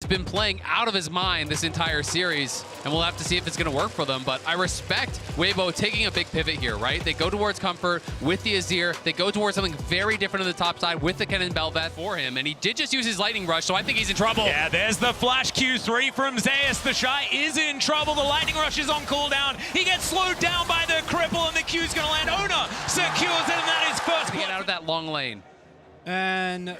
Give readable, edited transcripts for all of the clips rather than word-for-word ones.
been playing out of his mind this entire series, and we'll have to see if it's going to work for them. But I respect Weibo taking a big pivot here, right? They go towards comfort with the Azir. They go towards something very different on the top side with the Kennen Bel'Veth for him, and he did just use his Lightning Rush, so I think he's in trouble. Yeah, there's the flash Q3 from Zeus. The Shy is in trouble. The Lightning Rush is on cooldown. He gets slowed down by the cripple, and the Q's going to land. Ona secures it, and that is first. To get out of that long lane. And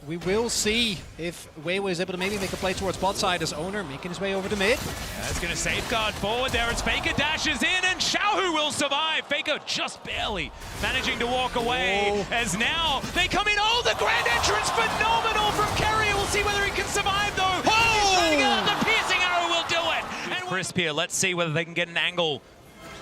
we will see if Weibo is able to maybe make a play towards bot side as Owner making his way over to mid. That's going to safeguard forward there as Faker dashes in, and Xiaohu will survive. Faker just barely managing to walk away. As now they come in. Oh, the grand entrance, phenomenal from Carrier. We'll see whether he can survive though. He's trying to get out. The piercing arrow will do it. And Crisp here, let's see whether they can get an angle.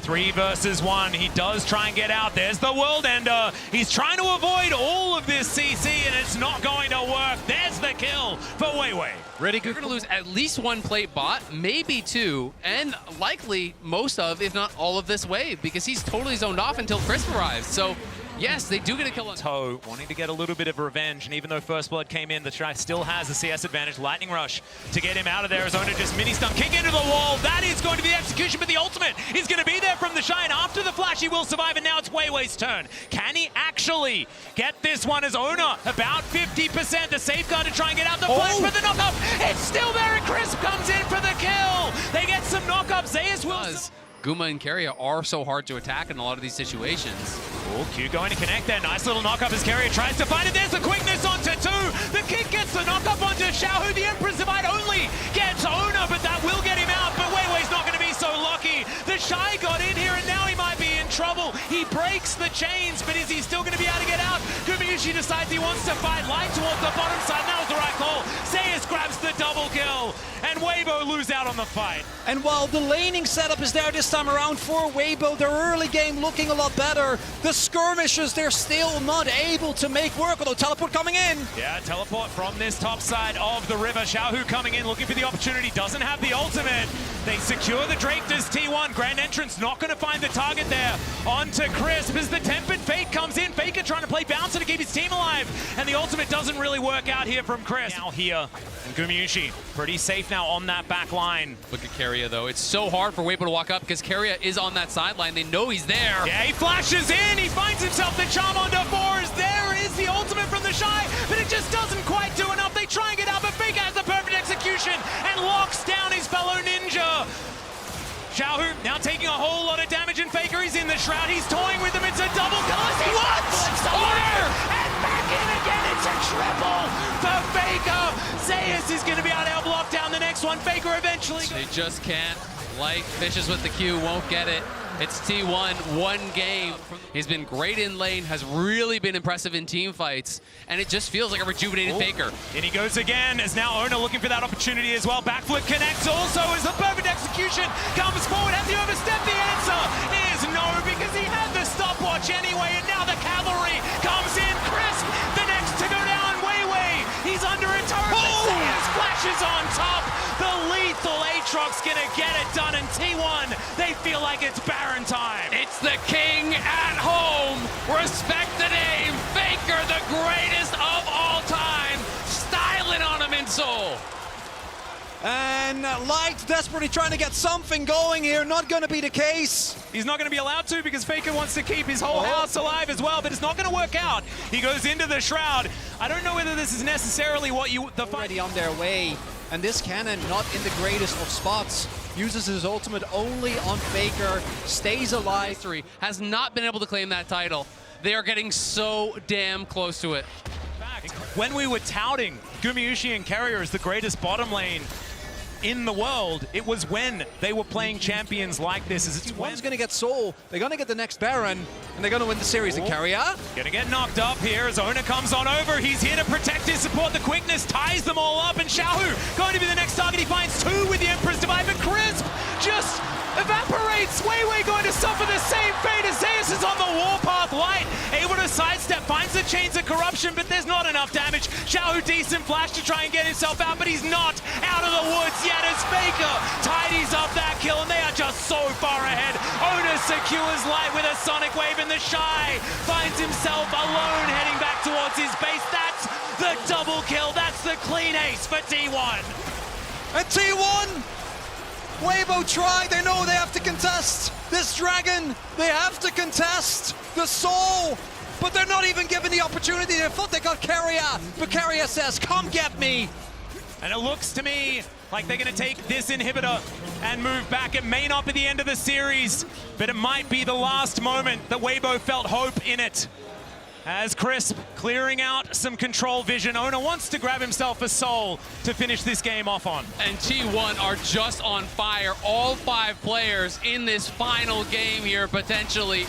3 versus 1. He does try and get out. There's the World Ender. He's trying to avoid all of this CC, and it's not going to work. There's the kill for Weiwei. Ready, you're going to lose at least 1 plate bot, maybe 2, and likely most of, if not all of this wave, because he's totally zoned off until Crisp arrives. So, yes, they do get a kill on Toe, wanting to get a little bit of revenge, and even though First Blood came in, the Shy still has the CS advantage. Lightning Rush to get him out of there. Arizona just mini-stun, kick into the wall. That is going to be the execution, but the ultimate is going to be there from the Shy, and after the flash, he will survive, and now it's Weiwei's turn. Can he actually get this one as Ona? About 50%, the safeguard to try and get out the flash for the knock-up. It's still there, and Crisp comes in for the kill. They get some knock-up. Zeus will... Guma and Carrier are so hard to attack in a lot of these situations. Oh, Q going to connect there. Nice little knock-up as Carrier tries to find it. There's the quickness onto 2. The kick gets the knock-up onto Xiaohu. The Emperor's Divide only gets Ona, but that will get him out. But Weiwei's not going to be so lucky. The Shy got in here, and now he might be in trouble. He breaks the chains, but is he still going to be able to get out? Gumayushi decides he wants to fight light towards the bottom side. That was the right call. Zeus grabs the double kill, and Weibo lose out on the fight. And while the laning setup is there this time around for Weibo, their early game looking a lot better. The skirmishes, they're still not able to make work, although teleport coming in. Yeah, teleport from this top side of the river. Xiaohu coming in, looking for the opportunity, doesn't have the ultimate. They secure the Drake as T1. Grand entrance, not going to find the target there. On to Crisp as the Tempered Fate comes in. Faker trying to play bouncer to keep his team alive. And the ultimate doesn't really work out here from Crisp. Now here, and Gumayushi pretty safe now on that back line. Look at Carrier though. It's so hard for Weibo to walk up because Carrier is on that sideline. They know he's there. Yeah, he flashes in. He finds himself the charm onto 4s. There is the ultimate from the Shy, but it just doesn't quite do enough. They try and get out, but Faker has the perfect execution and locks down his fellow ninja. Xiaohu now taking a whole lot of damage, and Faker is in the shroud. He's toying with him. It's a double kill. What? And back in again. It's a triple for Faker. Zeus is going to be able to help lock down the next one. Faker eventually. They just can't. Like fishes with the Q, won't get it. It's T1, 1 game. He's been great in lane, has really been impressive in team fights, and it just feels like a rejuvenated Faker. And he goes again, as now Ona looking for that opportunity as well. Backflip connects also as the perfect execution comes forward. Has he overstepped? The answer is no, because he had the stopwatch anyway, and now the cavalry comes in. Crisp, the next to go down. Weiwei, he's under a turret. Zeus flashes on top. The lethal Aatrox gonna get it done, and T1, they feel like it's Baron time. It's the king at home. Respect the name. Faker, the greatest of all time. Styling on him in Seoul. And Light desperately trying to get something going here. Not going to be the case. He's not going to be allowed to because Faker wants to keep his whole house alive as well, but it's not going to work out. He goes into the shroud. I don't know whether this is necessarily what you... Already on their way. And this cannon, not in the greatest of spots, uses his ultimate only on Faker, stays alive. History has not been able to claim that title. They are getting so damn close to it. When we were touting Gumayushi and Carrier as the greatest bottom lane in the world, it was when they were playing champions like this. One's going to get Soul, they're going to get the next Baron, and they're going to win the series. And Carrier gonna get knocked up here as Ona comes on over. He's here to protect his support. The quickness ties them all up, and Xiaohu going to be the next target. He finds 2 with the Emperor's Divide, but Crisp just evaporates. Weiwei going to suffer the same fate as Zeus is on the warpath. Light able to sidestep, finds the chains of corruption, but there's not enough damage. Xiaohu decent flash to try and get himself out, but he's not out of the woods yet as Faker tidies up that kill, and they are just so far ahead. Ona secures Light with a Sonic Wave, and the Shy finds himself alone heading back towards his base. That's the double kill. That's the clean ace for T1. And T1, Weibo try, they know they have to contest this dragon, they have to contest the soul, but they're not even given the opportunity. They thought they got Keria, but Keria says, come get me. And it looks to me like they're going to take this inhibitor and move back. It may not be the end of the series, but it might be the last moment that Weibo felt hope in it. As Crisp clearing out some control vision. Owner wants to grab himself a soul to finish this game off on. And T1 are just on fire. All 5 players in this final game here, potentially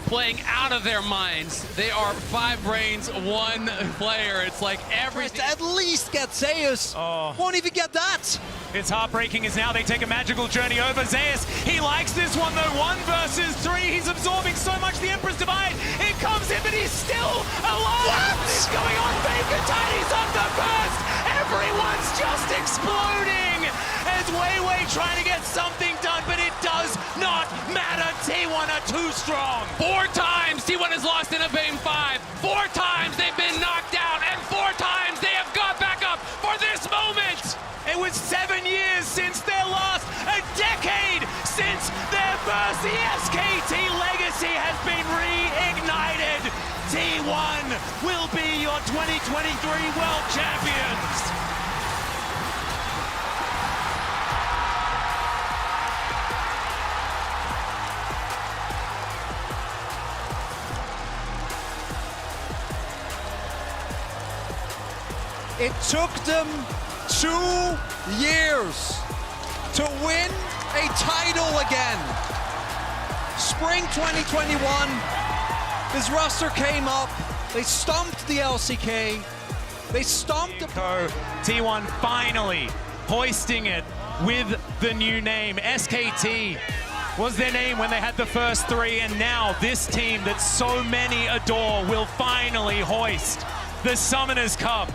playing out of their minds. They are 5 brains, 1 player. It's like everything. At least get Zeus. Won't even get that. It's heartbreaking as now they take a magical journey over Zeus. He likes this one though, 1 versus 3. He's absorbing so much, the Emperor's Divide. It comes in, but he's still alive. What is going on? Baker Tiny's up the first. Everyone's just exploding as Weiwei trying to get something done, but it does not matter. T1 are too strong. 4 times T1 has lost in a game 5. 4 times they've been knocked out, and 4 times they have got back up for this moment. It was 7 years since their last, a decade since their first. The SKT legacy has been reignited. T1 will be your 2023 World Champions. It took them 2 years to win a title again. Spring 2021, this roster came up, they stomped the LCK, they stomped the T1 finally hoisting it with the new name. SKT was their name when they had the first 3, and now this team that so many adore will finally hoist the Summoners Cup.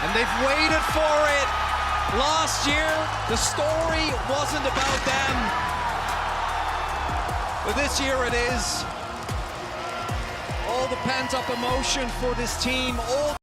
And they've waited for it. Last year, the story wasn't about them. But this year it is. All the pent-up emotion for this team, all